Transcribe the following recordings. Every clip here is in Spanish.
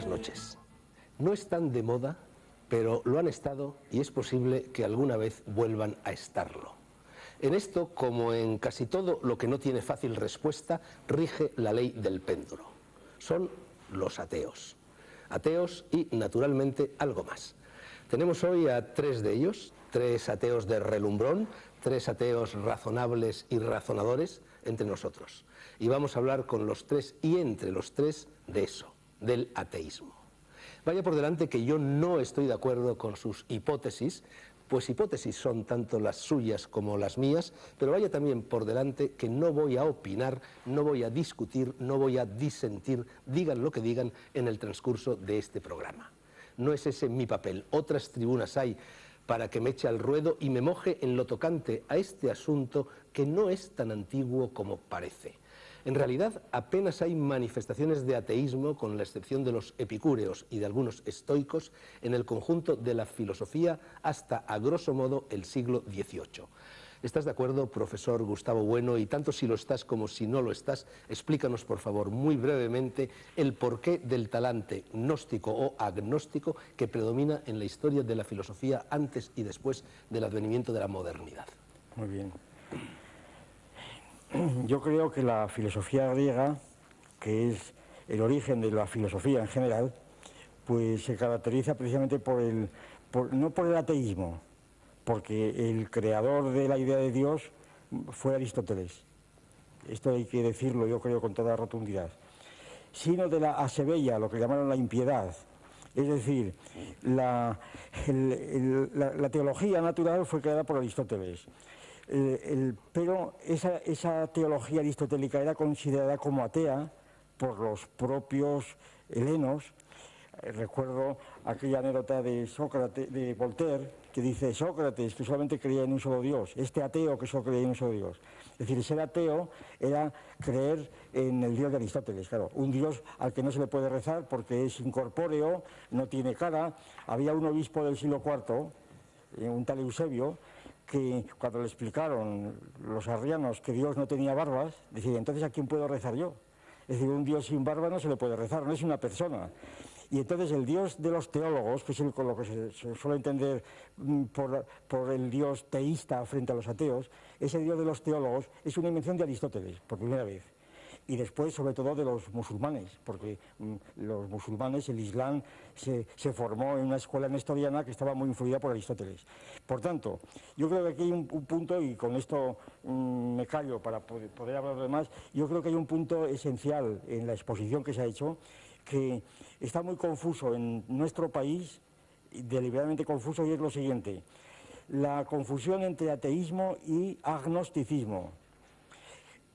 noches. No están de moda, pero lo han estado y es posible que alguna vez vuelvan a estarlo. En esto, como en casi todo lo que no tiene fácil respuesta, rige la ley del péndulo. Son los ateos. Ateos y, naturalmente, algo más. Tenemos hoy a tres de ellos, tres ateos de relumbrón, tres ateos razonables y razonadores entre nosotros. Y vamos a hablar con los tres y entre los tres de eso, del ateísmo. Vaya por delante que yo no estoy de acuerdo con sus hipótesis, pues hipótesis son tanto las suyas como las mías, pero vaya también por delante que no voy a opinar, no voy a discutir, no voy a disentir, digan lo que digan en el transcurso de este programa. No es ese mi papel. Otras tribunas hay para que me eche al ruedo y me moje en lo tocante a este asunto que no es tan antiguo como parece. En realidad, apenas hay manifestaciones de ateísmo, con la excepción de los epicúreos y de algunos estoicos, en el conjunto de la filosofía hasta, a grosso modo, el siglo XVIII. ¿Estás de acuerdo, profesor Gustavo Bueno? Y tanto si lo estás como si no lo estás, explícanos, por favor, muy brevemente, el porqué del talante gnóstico o agnóstico que predomina en la historia de la filosofía antes y después del advenimiento de la modernidad. Muy bien. Yo creo que la filosofía griega, que es el origen de la filosofía en general, pues se caracteriza precisamente no por el ateísmo, porque el creador de la idea de Dios fue Aristóteles. Esto hay que decirlo, yo creo, con toda rotundidad. Sino de la asebeia, lo que llamaron la impiedad. Es decir, la teología natural fue creada por Aristóteles. Pero esa teología aristotélica era considerada como atea por los propios helenos. Recuerdo aquella anécdota de Sócrates, de Voltaire, que dice: Sócrates, que solamente creía en un solo Dios, este ateo que solo creía en un solo Dios. Es decir, ser ateo era creer en el Dios de Aristóteles, claro, un Dios al que no se le puede rezar porque es incorpóreo, no tiene cara. Había un obispo del siglo IV, un tal Eusebio, que cuando le explicaron los arrianos que Dios no tenía barbas, decía: entonces ¿a quién puedo rezar yo? Es decir, un Dios sin barba no se le puede rezar, no es una persona. Y entonces el Dios de los teólogos, que es con lo que se suele entender por el Dios teísta frente a los ateos, ese Dios de los teólogos es una invención de Aristóteles, por primera vez. Y después, sobre todo, de los musulmanes, porque los musulmanes, el Islam, se formó en una escuela nestoriana que estaba muy influida por Aristóteles. Por tanto, yo creo que aquí hay un punto, y con esto me callo para poder hablar de más. Yo creo que hay un punto esencial en la exposición que se ha hecho, que está muy confuso en nuestro país, deliberadamente confuso, y es lo siguiente: la confusión entre ateísmo y agnosticismo.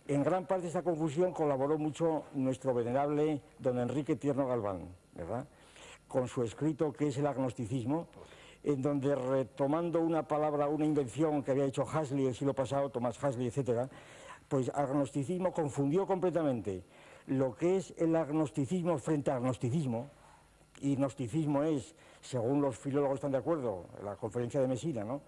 En gran parte de esta confusión colaboró mucho nuestro venerable don Enrique Tierno Galván, ¿verdad?, con su escrito ¿Qué es el agnosticismo?, en donde, retomando una palabra, una invención que había hecho Huxley el siglo pasado, Thomas Huxley, etcétera, pues agnosticismo confundió completamente lo que es el agnosticismo frente al gnosticismo. Y gnosticismo es, según los filólogos están de acuerdo, la conferencia de Mesina, ¿no?,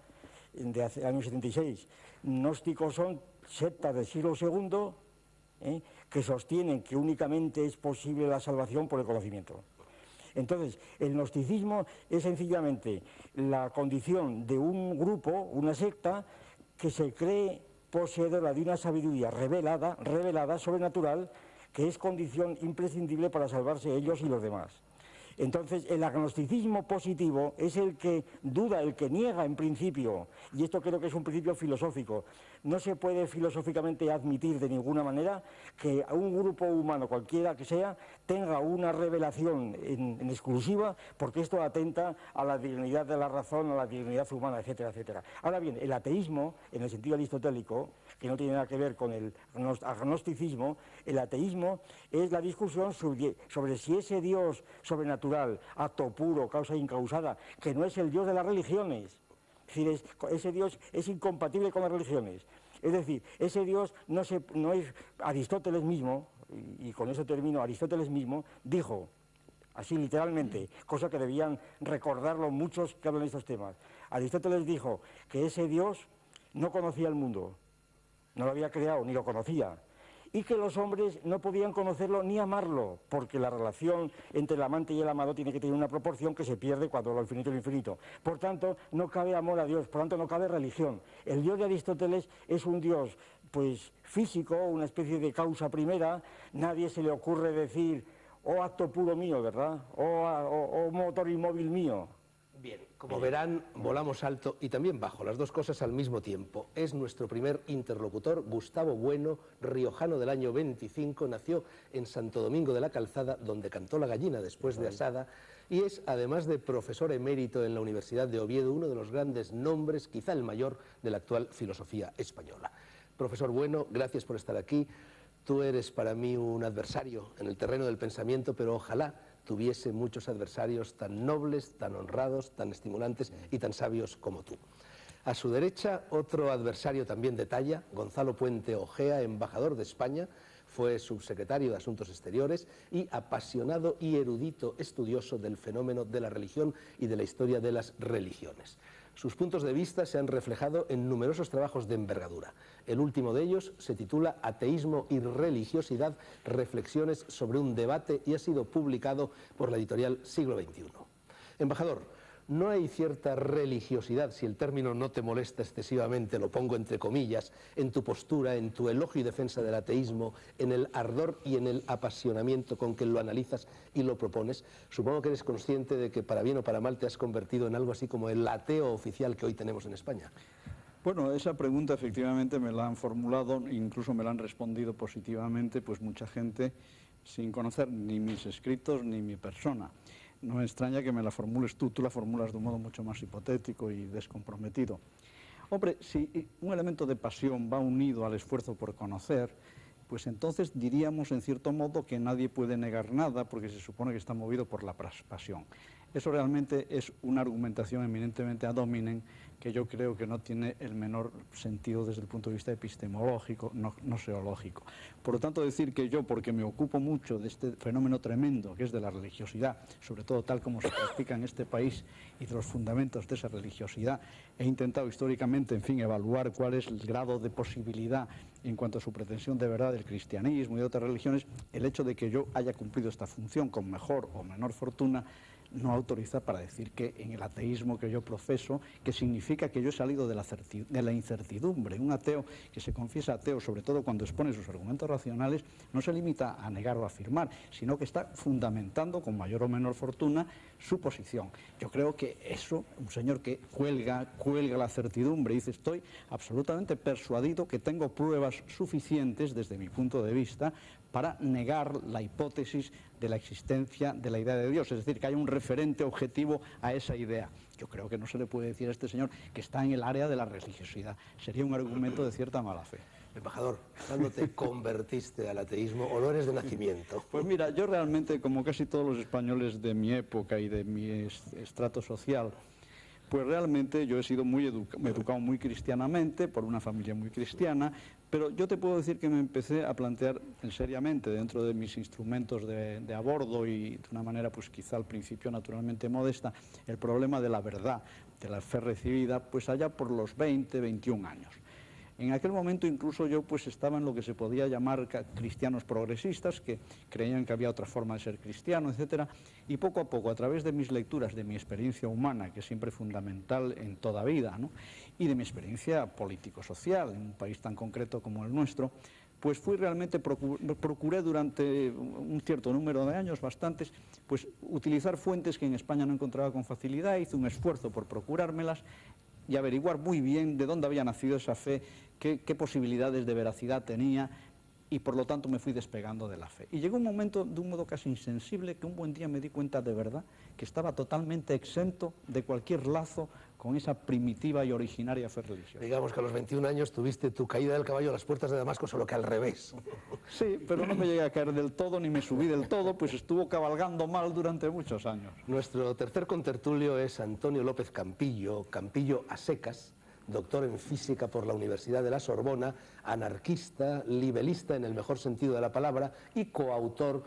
de hace año 76, gnósticos son sectas del siglo II, que sostienen que únicamente es posible la salvación por el conocimiento. Entonces, el gnosticismo es sencillamente la condición de un grupo, una secta, que se cree poseedora de una sabiduría revelada, sobrenatural, que es condición imprescindible para salvarse ellos y los demás. Entonces, el agnosticismo positivo es el que duda, el que niega en principio, y esto creo que es un principio filosófico. No se puede filosóficamente admitir de ninguna manera que un grupo humano, cualquiera que sea, tenga una revelación en exclusiva, porque esto atenta a la dignidad de la razón, a la dignidad humana, etcétera, etcétera. Ahora bien, el ateísmo, en el sentido aristotélico, que no tiene nada que ver con el agnosticismo, el ateísmo es la discusión sobre si ese Dios sobrenatural, acto puro, causa incausada, que no es el Dios de las religiones, es decir, ese Dios es incompatible con las religiones. Es decir, ese Dios no es Aristóteles mismo, y con eso termino. Aristóteles mismo dijo, así literalmente, cosa que debían recordarlo muchos que hablan de estos temas. Aristóteles dijo que ese Dios no conocía el mundo, no lo había creado ni lo conocía, y que los hombres no podían conocerlo ni amarlo, porque la relación entre el amante y el amado tiene que tener una proporción que se pierde cuando lo infinito es lo infinito. Por tanto, no cabe amor a Dios, por tanto no cabe religión. El Dios de Aristóteles es un Dios pues físico, una especie de causa primera. Nadie se le ocurre decir o acto puro mío, ¿verdad? O motor inmóvil mío. Bien, como verán, volamos alto y también bajo, las dos cosas al mismo tiempo. Es nuestro primer interlocutor, Gustavo Bueno, riojano del año 25, nació en Santo Domingo de la Calzada, donde cantó la gallina después de asada, y es, además de profesor emérito en la Universidad de Oviedo, uno de los grandes nombres, quizá el mayor, de la actual filosofía española. Profesor Bueno, gracias por estar aquí. Tú eres para mí un adversario en el terreno del pensamiento, pero ojalá tuviese muchos adversarios tan nobles, tan honrados, tan estimulantes y tan sabios como tú. A su derecha, otro adversario también de talla, Gonzalo Puente Ojea, embajador de España, fue subsecretario de Asuntos Exteriores y apasionado y erudito estudioso del fenómeno de la religión y de la historia de las religiones. Sus puntos de vista se han reflejado en numerosos trabajos de envergadura. El último de ellos se titula Ateísmo y religiosidad, reflexiones sobre un debate, y ha sido publicado por la editorial Siglo XXI. Embajador, ¿no hay cierta religiosidad, si el término no te molesta excesivamente, lo pongo entre comillas, en tu postura, en tu elogio y defensa del ateísmo, en el ardor y en el apasionamiento con que lo analizas y lo propones? Supongo que eres consciente de que para bien o para mal te has convertido en algo así como el ateo oficial que hoy tenemos en España. Bueno, esa pregunta efectivamente me la han formulado, incluso me la han respondido positivamente, pues mucha gente sin conocer ni mis escritos ni mi persona. No me extraña que me la formules tú la formulas de un modo mucho más hipotético y descomprometido. Hombre, si un elemento de pasión va unido al esfuerzo por conocer, pues entonces diríamos en cierto modo que nadie puede negar nada porque se supone que está movido por la pasión. Eso realmente es una argumentación eminentemente ad hominem que yo creo que no tiene el menor sentido desde el punto de vista epistemológico, no seológico. Por lo tanto, decir que yo, porque me ocupo mucho de este fenómeno tremendo que es de la religiosidad, sobre todo tal como se practica en este país, y de los fundamentos de esa religiosidad, he intentado históricamente, en fin, evaluar cuál es el grado de posibilidad en cuanto a su pretensión de verdad del cristianismo y de otras religiones. El hecho de que yo haya cumplido esta función con mejor o menor fortuna no autoriza para decir que en el ateísmo que yo profeso, que significa que yo he salido de la incertidumbre. Un ateo que se confiesa ateo, sobre todo cuando expone sus argumentos racionales, no se limita a negar o a afirmar, sino que está fundamentando con mayor o menor fortuna su posición. Yo creo que eso, un señor que cuelga la certidumbre y dice estoy absolutamente persuadido que tengo pruebas suficientes desde mi punto de vista para negar la hipótesis de la existencia de la idea de Dios, es decir, que haya un referente objetivo a esa idea. Yo creo que no se le puede decir a este señor que está en el área de la religiosidad. Sería un argumento de cierta mala fe. Embajador, ¿cuándo te convertiste al ateísmo o lo eres de nacimiento? Pues mira, yo realmente, como casi todos los españoles de mi época y de mi estrato social, pues realmente yo he sido me he educado muy cristianamente, por una familia muy cristiana, pero yo te puedo decir que me empecé a plantear seriamente dentro de mis instrumentos de abordo y de una manera pues quizá al principio naturalmente modesta, el problema de la verdad, de la fe recibida, pues allá por los 20, 21 años. En aquel momento incluso yo pues estaba en lo que se podía llamar cristianos progresistas, que creían que había otra forma de ser cristiano, etcétera, y poco a poco, a través de mis lecturas, de mi experiencia humana, que es siempre fundamental en toda vida, ¿no?, y de mi experiencia político-social en un país tan concreto como el nuestro, pues procuré durante un cierto número de años, bastantes, pues utilizar fuentes que en España no encontraba con facilidad, hice un esfuerzo por procurármelas y averiguar muy bien de dónde había nacido esa fe, qué posibilidades de veracidad tenía, y por lo tanto me fui despegando de la fe. Y llegó un momento, de un modo casi insensible, que un buen día me di cuenta de verdad que estaba totalmente exento de cualquier lazo con esa primitiva y originaria fe religiosa. Digamos que a los 21 años tuviste tu caída del caballo a las puertas de Damasco, solo que al revés. Sí, pero no me llegué a caer del todo, ni me subí del todo, pues estuvo cabalgando mal durante muchos años. Nuestro tercer contertulio es Antonio López Campillo, Campillo a secas, doctor en física por la Universidad de la Sorbona, anarquista, libelista en el mejor sentido de la palabra y coautor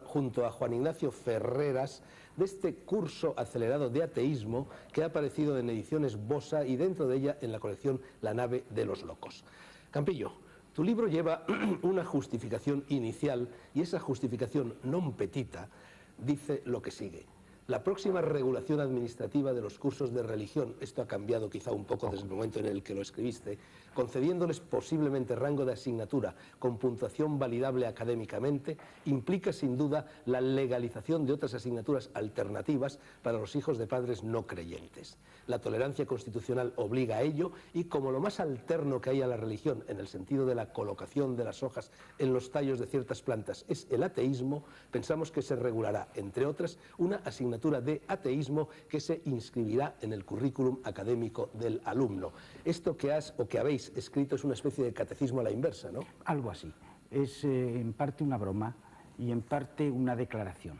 junto a Juan Ignacio Ferreras de este curso acelerado de ateísmo que ha aparecido en ediciones Bossa y dentro de ella en la colección La nave de los locos. Campillo, Tu libro lleva una justificación inicial y esa justificación non petita dice lo que sigue. La próxima regulación administrativa de los cursos de religión, esto ha cambiado quizá un poco desde el momento en el que lo escribiste, concediéndoles posiblemente rango de asignatura con puntuación validable académicamente, implica sin duda la legalización de otras asignaturas alternativas para los hijos de padres no creyentes. La tolerancia constitucional obliga a ello y como lo más alterno que hay a la religión en el sentido de la colocación de las hojas en los tallos de ciertas plantas es el ateísmo, pensamos que se regulará, entre otras, una asignatura de ateísmo que se inscribirá en el currículum académico del alumno. Esto que has o que habéis escrito es una especie de catecismo a la inversa, ¿no? Algo así. Es en parte una broma y en parte una declaración.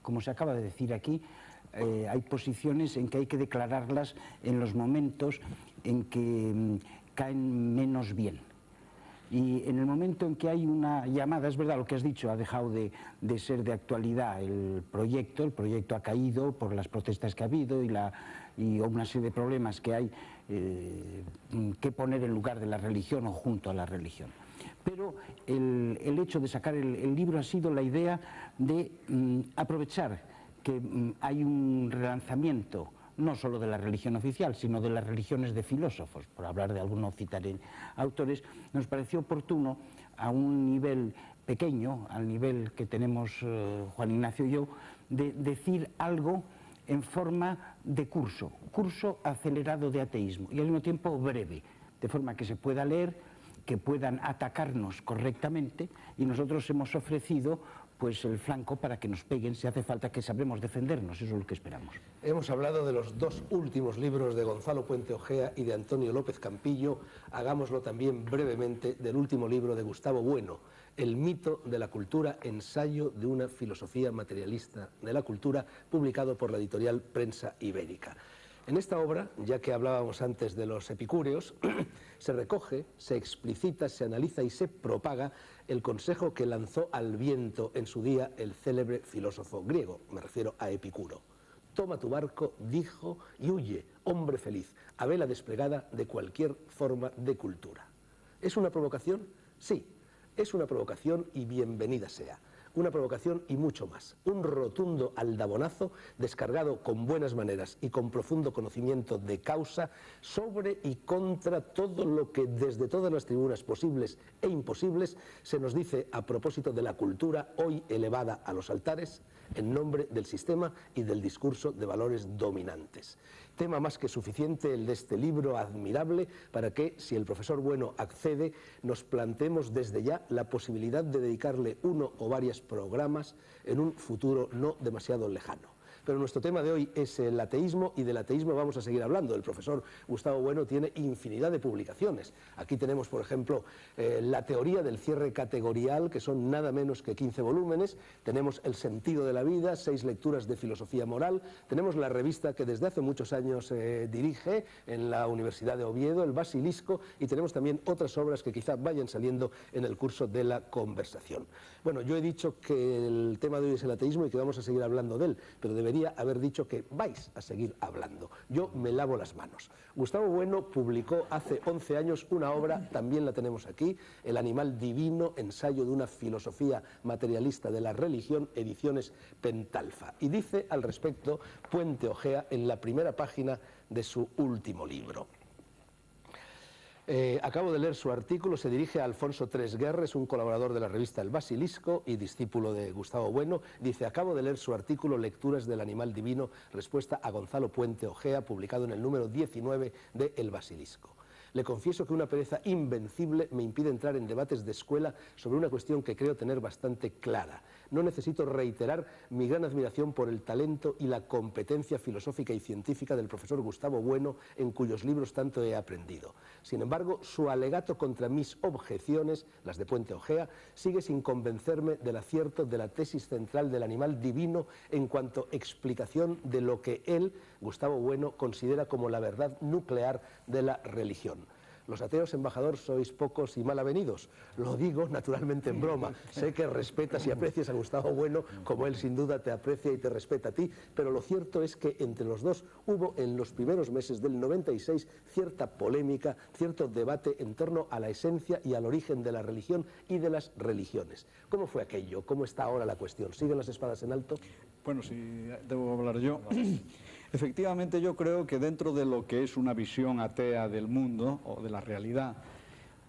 Como se acaba de decir aquí, hay posiciones en que hay que declararlas en los momentos en que caen menos bien. Y en el momento en que hay una llamada, es verdad lo que has dicho, ha dejado de ser de actualidad el proyecto ha caído por las protestas que ha habido y una serie de problemas que hay que poner en lugar de la religión o junto a la religión. Pero el hecho de sacar el libro ha sido la idea de aprovechar que hay un relanzamiento no solo de la religión oficial, sino de las religiones de filósofos, por hablar de algunos, citaré autores, nos pareció oportuno a un nivel pequeño, al nivel que tenemos Juan Ignacio y yo, de decir algo en forma de curso acelerado de ateísmo y al mismo tiempo breve, de forma que se pueda leer, que puedan atacarnos correctamente y nosotros hemos ofrecido pues el flanco para que nos peguen si hace falta, que sabremos defendernos, eso es lo que esperamos. Hemos hablado de los dos últimos libros de Gonzalo Puente Ojea y de Antonio López Campillo, hagámoslo también brevemente del último libro de Gustavo Bueno, El mito de la cultura, ensayo de una filosofía materialista de la cultura, publicado por la editorial Prensa Ibérica. En esta obra, ya que hablábamos antes de los epicúreos, se recoge, se explicita, se analiza y se propaga el consejo que lanzó al viento en su día el célebre filósofo griego, me refiero a Epicuro. Toma tu barco, dijo, y huye, hombre feliz, a vela desplegada de cualquier forma de cultura. ¿Es una provocación? Sí, es una provocación y bienvenida sea. Una provocación y mucho más. Un rotundo aldabonazo descargado con buenas maneras y con profundo conocimiento de causa sobre y contra todo lo que desde todas las tribunas posibles e imposibles se nos dice a propósito de la cultura hoy elevada a los altares en nombre del sistema y del discurso de valores dominantes. Tema más que suficiente el de este libro admirable para que, si el profesor Bueno accede, nos planteemos desde ya la posibilidad de dedicarle uno o varios programas en un futuro no demasiado lejano. Pero nuestro tema de hoy es el ateísmo y del ateísmo vamos a seguir hablando. El profesor Gustavo Bueno tiene infinidad de publicaciones. Aquí tenemos, por ejemplo, la teoría del cierre categorial, que son nada menos que 15 volúmenes. Tenemos El sentido de la vida, 6 lecturas de filosofía moral. Tenemos la revista que desde hace muchos años dirige en la Universidad de Oviedo, El Basilisco, y tenemos también otras obras que quizá vayan saliendo en el curso de la conversación. Bueno, yo he dicho que el tema de hoy es el ateísmo y que vamos a seguir hablando de él, pero debería haber dicho que vais a seguir hablando. Yo me lavo las manos. Gustavo Bueno publicó hace 11 años una obra, también la tenemos aquí, El animal divino, ensayo de una filosofía materialista de la religión, ediciones Pentalfa. Y dice al respecto Puente Ojea en la primera página de su último libro. Acabo de leer su artículo, se dirige a Alfonso Tresguerres, un colaborador de la revista El Basilisco y discípulo de Gustavo Bueno. Dice, acabo de leer su artículo Lecturas del animal divino, respuesta a Gonzalo Puente Ojea, publicado en el número 19 de El Basilisco. Le confieso que una pereza invencible me impide entrar en debates de escuela sobre una cuestión que creo tener bastante clara. No necesito reiterar mi gran admiración por el talento y la competencia filosófica y científica del profesor Gustavo Bueno, en cuyos libros tanto he aprendido. Sin embargo, su alegato contra mis objeciones, las de Puente Ojea, sigue sin convencerme del acierto de la tesis central del animal divino en cuanto explicación de lo que él, Gustavo Bueno, considera como la verdad nuclear de la religión. Los ateos, embajador, sois pocos y mal avenidos. Lo digo naturalmente en broma. Sé que respetas y aprecias a Gustavo Bueno, como él sin duda te aprecia y te respeta a ti, pero lo cierto es que entre los dos hubo en los primeros meses del 96 cierta polémica, cierto debate en torno a la esencia y al origen de la religión y de las religiones. ¿Cómo fue aquello? ¿Cómo está ahora la cuestión? ¿Siguen las espadas en alto? Bueno, si debo hablar yo. Efectivamente, yo creo que dentro de lo que es una visión atea del mundo o de la realidad,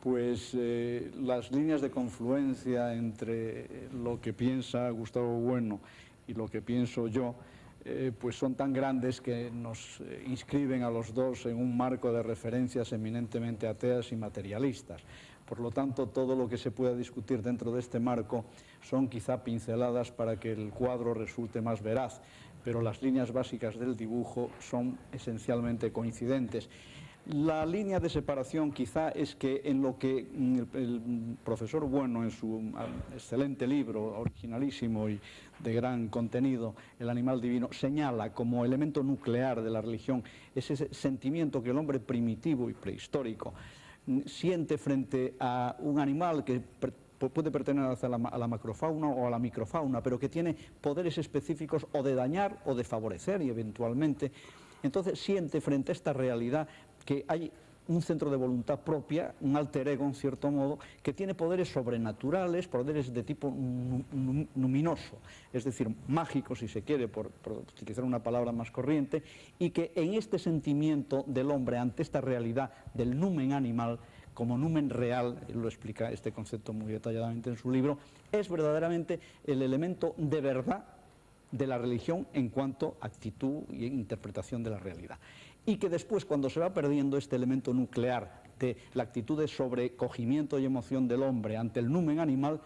pues las líneas de confluencia entre lo que piensa Gustavo Bueno y lo que pienso yo, pues son tan grandes que nos inscriben a los dos en un marco de referencias eminentemente ateas y materialistas. Por lo tanto, todo lo que se pueda discutir dentro de este marco son quizá pinceladas para que el cuadro resulte más veraz, pero las líneas básicas del dibujo son esencialmente coincidentes. La línea de separación quizá es que en lo que el profesor Bueno, en su excelente libro, originalísimo y de gran contenido, El animal divino, señala como elemento nuclear de la religión ese sentimiento que el hombre primitivo y prehistórico siente frente a un animal que puede pertenecer a la macrofauna o a la microfauna, pero que tiene poderes específicos o de dañar o de favorecer y eventualmente. Entonces siente frente a esta realidad que hay un centro de voluntad propia, un alter ego en cierto modo, que tiene poderes sobrenaturales, poderes de tipo luminoso, es decir, mágico si se quiere, por utilizar una palabra más corriente, y que en este sentimiento del hombre ante esta realidad del numen animal, como numen real, él lo explica este concepto muy detalladamente en su libro, es verdaderamente el elemento de verdad de la religión en cuanto a actitud e interpretación de la realidad. Y que después, cuando se va perdiendo este elemento nuclear de la actitud de sobrecogimiento y emoción del hombre ante el numen animal,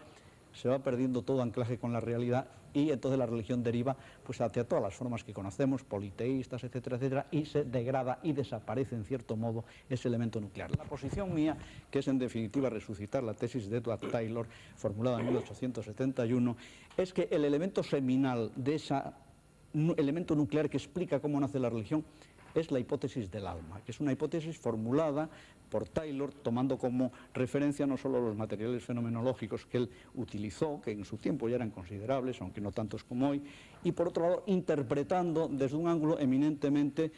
se va perdiendo todo anclaje con la realidad y entonces la religión deriva pues hacia todas las formas que conocemos, politeístas, etcétera, etcétera, y se degrada y desaparece en cierto modo ese elemento nuclear. La posición mía, que es en definitiva resucitar la tesis de Edward Taylor, formulada en 1871, es que el elemento seminal de ese elemento nuclear que explica cómo nace la religión es la hipótesis del alma, que es una hipótesis formulada por Taylor tomando como referencia no solo los materiales fenomenológicos que él utilizó, que en su tiempo ya eran considerables, aunque no tantos como hoy, y por otro lado interpretando desde un ángulo eminentemente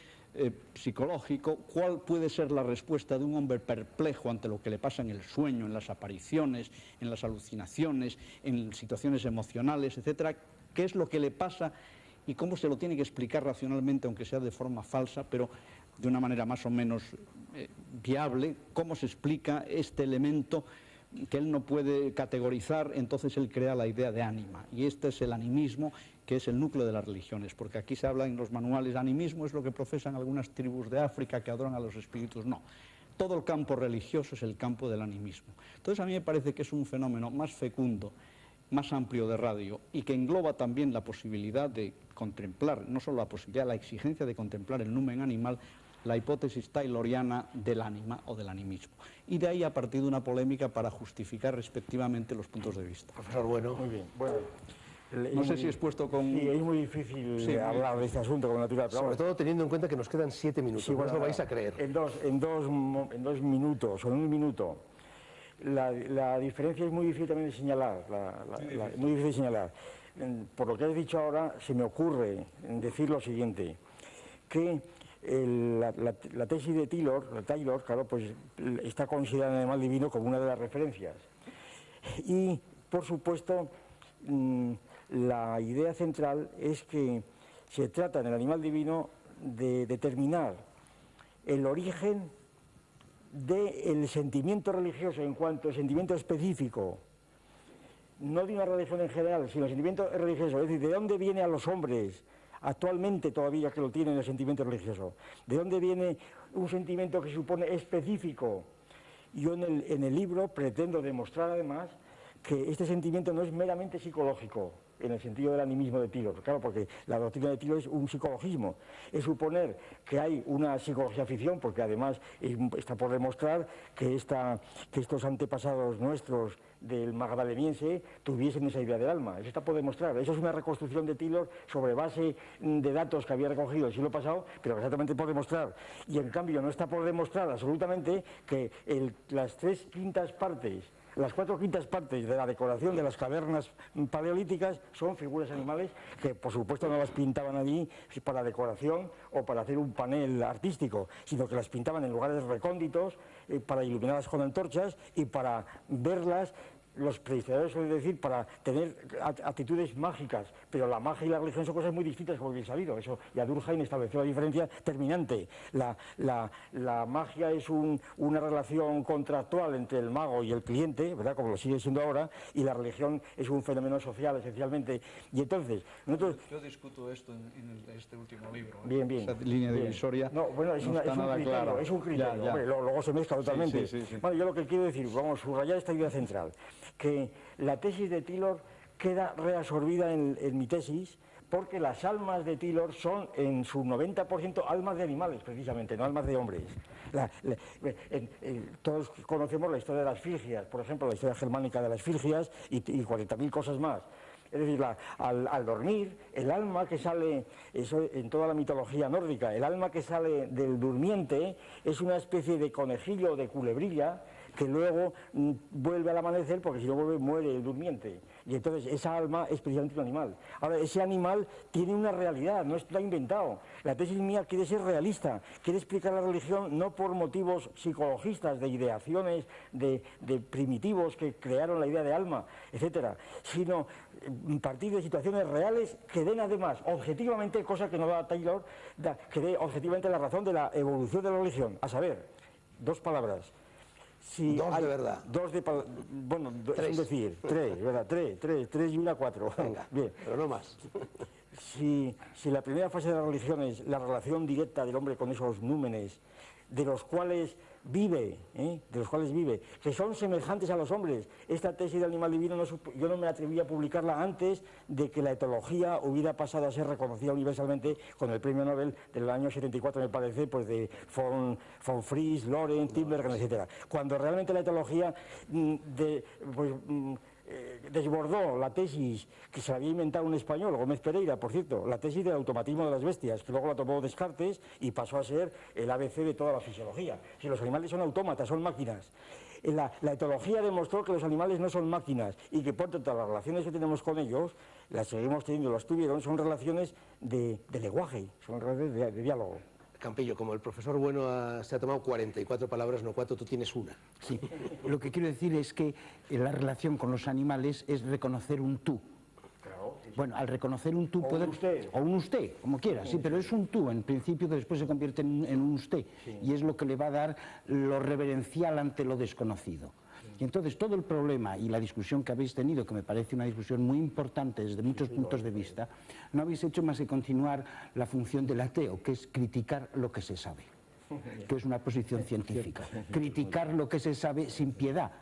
psicológico cuál puede ser la respuesta de un hombre perplejo ante lo que le pasa en el sueño, en las apariciones, en las alucinaciones, en situaciones emocionales, etcétera, qué es lo que le pasa y cómo se lo tiene que explicar racionalmente, aunque sea de forma falsa, pero de una manera más o menos viable, cómo se explica este elemento que él no puede categorizar, entonces él crea la idea de ánima. Y este es el animismo, que es el núcleo de las religiones, porque aquí se habla en los manuales, animismo es lo que profesan algunas tribus de África que adoran a los espíritus, no. Todo el campo religioso es el campo del animismo. Entonces a mí me parece que es un fenómeno más fecundo, más amplio de radio y que engloba también la posibilidad de contemplar, no solo la posibilidad, la exigencia de contemplar el numen animal, la hipótesis tayloriana del ánima o del animismo. Y de ahí ha partido una polémica para justificar respectivamente los puntos de vista. Profesor Bueno. Muy bien. Bueno, no sé si he expuesto con... Sí, es muy difícil hablar de este asunto con natural. Sobre todo teniendo en cuenta que nos quedan 7 minutos, sí, bueno, no os lo vais a creer. En dos minutos o en un minuto. La diferencia es muy difícil también de señalar, muy difícil de señalar. Por lo que has dicho ahora, se me ocurre decir lo siguiente, que la tesis de Taylor, claro, pues está considerada en el animal divino como una de las referencias. Y, por supuesto, la idea central es que se trata en el animal divino de determinar el origen del sentimiento religioso en cuanto a sentimiento específico, no de una religión en general, sino el sentimiento religioso, es decir, de dónde viene a los hombres actualmente todavía que lo tienen el sentimiento religioso, de dónde viene un sentimiento que se supone específico. Yo en el libro pretendo demostrar además que este sentimiento no es meramente psicológico, en el sentido del animismo de Taylor, claro, porque la doctrina de Taylor es un psicologismo, es suponer que hay una psicología ficción, porque además está por demostrar que estos antepasados nuestros del magdaleniense tuviesen esa idea del alma. Eso está por demostrar. Eso es una reconstrucción de Taylor sobre base de datos que había recogido el siglo pasado, pero exactamente por demostrar. Y en cambio no está por demostrar absolutamente que las 3/5 partes, las 4/5 partes de la decoración de las cavernas paleolíticas son figuras animales que por supuesto no las pintaban allí para decoración o para hacer un panel artístico, sino que las pintaban en lugares recónditos para iluminarlas con antorchas y para verlas. Los prehistoriadores suelen decir para tener actitudes mágicas, pero la magia y la religión son cosas muy distintas, como bien sabido. Eso, ya Durkheim estableció la diferencia terminante. La magia es una relación contractual entre el mago y el cliente, ¿verdad?, como lo sigue siendo ahora, y la religión es un fenómeno social, esencialmente. Y entonces, nosotros... Yo discuto esto en este último libro. Bien, bien. Esa línea divisoria. No, bueno, es un criterio, Ya. Hombre, luego se mezcla totalmente. Sí. Bueno, yo lo que quiero decir, vamos a subrayar esta idea central, que la tesis de Taylor queda reabsorbida en mi tesis, porque las almas de Taylor son en su 90% almas de animales, precisamente, no almas de hombres. Todos conocemos la historia de las Frigias, por ejemplo, la historia germánica de las Frigias y 40.000 cosas más. Es decir, al dormir, el alma que sale, eso en toda la mitología nórdica, el alma que sale del durmiente es una especie de conejillo o de culebrilla que luego vuelve al amanecer, porque si no vuelve muere el durmiente. Y entonces esa alma es precisamente un animal. Ahora, ese animal tiene una realidad, no está inventado. La tesis mía quiere ser realista, quiere explicar la religión no por motivos psicologistas, de ideaciones, de primitivos que crearon la idea de alma, etcétera, sino partir de situaciones reales que den además objetivamente, cosa que no da Taylor, que dé objetivamente la razón de la evolución de la religión. A saber, 2 palabras. Si dos de verdad. Bueno, tres. Es decir, 3, ¿verdad? 3 y una 4. Venga, bien. Pero no más. Si la primera fase de la religión es la relación directa del hombre con esos númenes, de los cuales vive, que son semejantes a los hombres. Esta tesis del animal divino yo no me atreví a publicarla antes de que la etología hubiera pasado a ser reconocida universalmente con el premio Nobel del año 74, me parece, pues de von Fries, Lorenz, Tinbergen, etc. Cuando realmente la etología desbordó la tesis que se había inventado un español, Gómez Pereira, por cierto, la tesis del automatismo de las bestias, que luego la tomó Descartes y pasó a ser el ABC de toda la fisiología. Si los animales son autómatas, son máquinas. La etología demostró que los animales no son máquinas y que por tanto las relaciones que tenemos con ellos, las seguimos teniendo, las tuvieron, son relaciones de lenguaje, son relaciones de diálogo. Campillo, como el profesor Bueno se ha tomado 44 palabras, no 4, tú tienes una. Sí, lo que quiero decir es que la relación con los animales es reconocer un tú. Claro. Bueno, al reconocer un tú o puede... un usted. O un usted, como quiera, sí, pero es un tú, en principio, que después se convierte en un usted. Sí. Y es lo que le va a dar lo reverencial ante lo desconocido. Y entonces todo el problema y la discusión que habéis tenido, que me parece una discusión muy importante desde muchos puntos de vista, no habéis hecho más que continuar la función del ateo, que es criticar lo que se sabe, que es una posición científica. Criticar lo que se sabe sin piedad,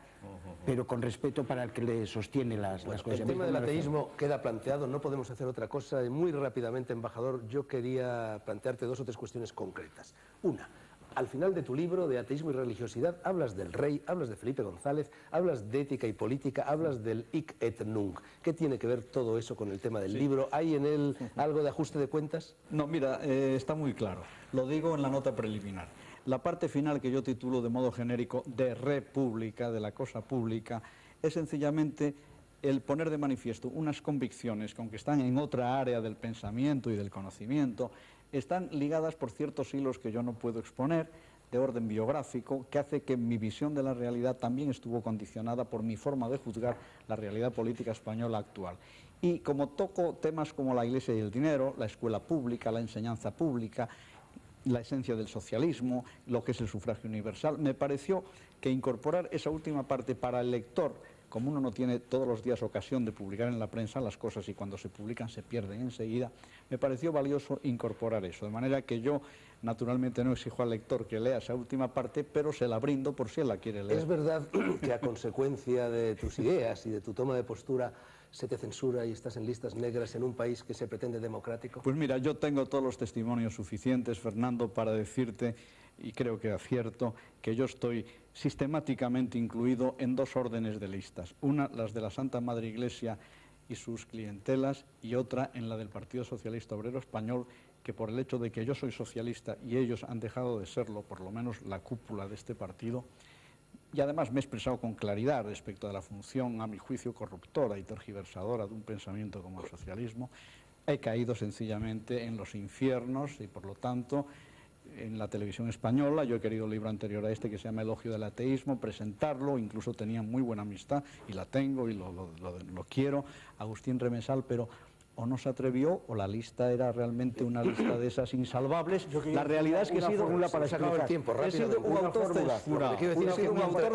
pero con respeto para el que le sostiene las cosas. El tema del ateísmo queda planteado, no podemos hacer otra cosa. Muy rápidamente, embajador, yo quería plantearte 2 o 3 cuestiones concretas. Una, al final de tu libro de Ateísmo y Religiosidad hablas del rey, hablas de Felipe González, hablas de ética y política, hablas del hic et nunc. ¿Qué tiene que ver todo eso con el tema del libro? ¿Hay en él algo de ajuste de cuentas? No, mira, está muy claro. Lo digo en la nota preliminar. La parte final, que yo titulo de modo genérico de república, de la cosa pública, es sencillamente el poner de manifiesto unas convicciones que, aunque están en otra área del pensamiento y del conocimiento, están ligadas por ciertos hilos que yo no puedo exponer, de orden biográfico, que hace que mi visión de la realidad también estuvo condicionada por mi forma de juzgar la realidad política española actual. Y como toco temas como la Iglesia y el dinero, la escuela pública, la enseñanza pública, la esencia del socialismo, lo que es el sufragio universal, me pareció que incorporar esa última parte para el lector como uno no tiene todos los días ocasión de publicar en la prensa las cosas y cuando se publican se pierden enseguida, me pareció valioso incorporar eso, de manera que yo naturalmente no exijo al lector que lea esa última parte, pero se la brindo por si él la quiere leer. ¿Es verdad que a consecuencia de tus ideas y de tu toma de postura se te censura y estás en listas negras en un país que se pretende democrático? Pues mira, yo tengo todos los testimonios suficientes, Fernando, para decirte, y creo que acierto, que yo estoy sistemáticamente incluido en dos órdenes de listas. Una, las de la Santa Madre Iglesia y sus clientelas, y otra en la del Partido Socialista Obrero Español, que por el hecho de que yo soy socialista y ellos han dejado de serlo, por lo menos la cúpula de este partido, y además me he expresado con claridad respecto de la función, a mi juicio, corruptora y tergiversadora de un pensamiento como el socialismo, he caído sencillamente en los infiernos y por lo tanto en la televisión española. Yo he querido un libro anterior a este que se llama Elogio del ateísmo, presentarlo, incluso tenía muy buena amistad y la tengo y lo quiero, Agustín Remesal, pero o no se atrevió o la lista era realmente una lista de esas insalvables. La realidad es que he sido un autor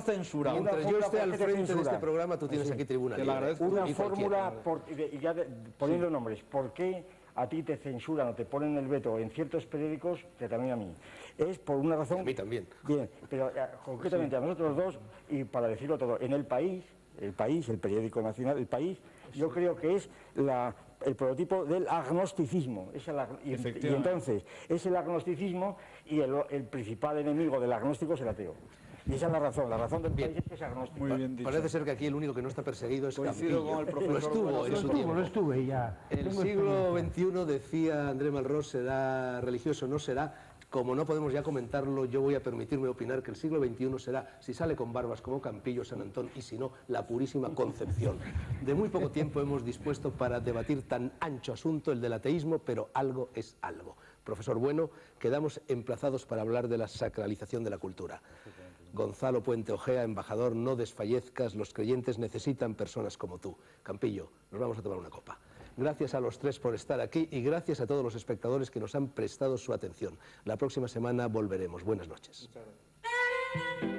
censurado. Mientras yo esté al frente de este programa, tú tienes aquí tribuna libre. Una fórmula, y ya poniendo nombres, ¿por qué a ti te censuran o te ponen el veto en ciertos periódicos, que también a mí? Es por una razón... Y a mí también. Bien, pero concretamente a nosotros dos, y para decirlo todo, en El País, el periódico nacional, El País, yo creo que es el prototipo del agnosticismo. Y entonces, es el agnosticismo y el principal enemigo del agnóstico es el ateo. Y esa es la razón del país es que es agnóstico. Muy bien dicho. Parece ser que aquí el único que no está perseguido es Coincido Campillo. con el profesor. Lo estuvo en su tiempo. Lo estuve ya. El siglo XXI, decía André Malraux, será religioso, no será. Como no podemos ya comentarlo, yo voy a permitirme opinar que el siglo XXI será, si sale con barbas como Campillo, San Antón, y si no, la purísima Concepción. De muy poco tiempo hemos dispuesto para debatir tan ancho asunto, el del ateísmo, pero algo es algo. Profesor Bueno, quedamos emplazados para hablar de la sacralización de la cultura. Gonzalo Puente Ojea, embajador, no desfallezcas, los creyentes necesitan personas como tú. Campillo, nos vamos a tomar una copa. Gracias a los tres por estar aquí y gracias a todos los espectadores que nos han prestado su atención. La próxima semana volveremos. Buenas noches. Muchas gracias.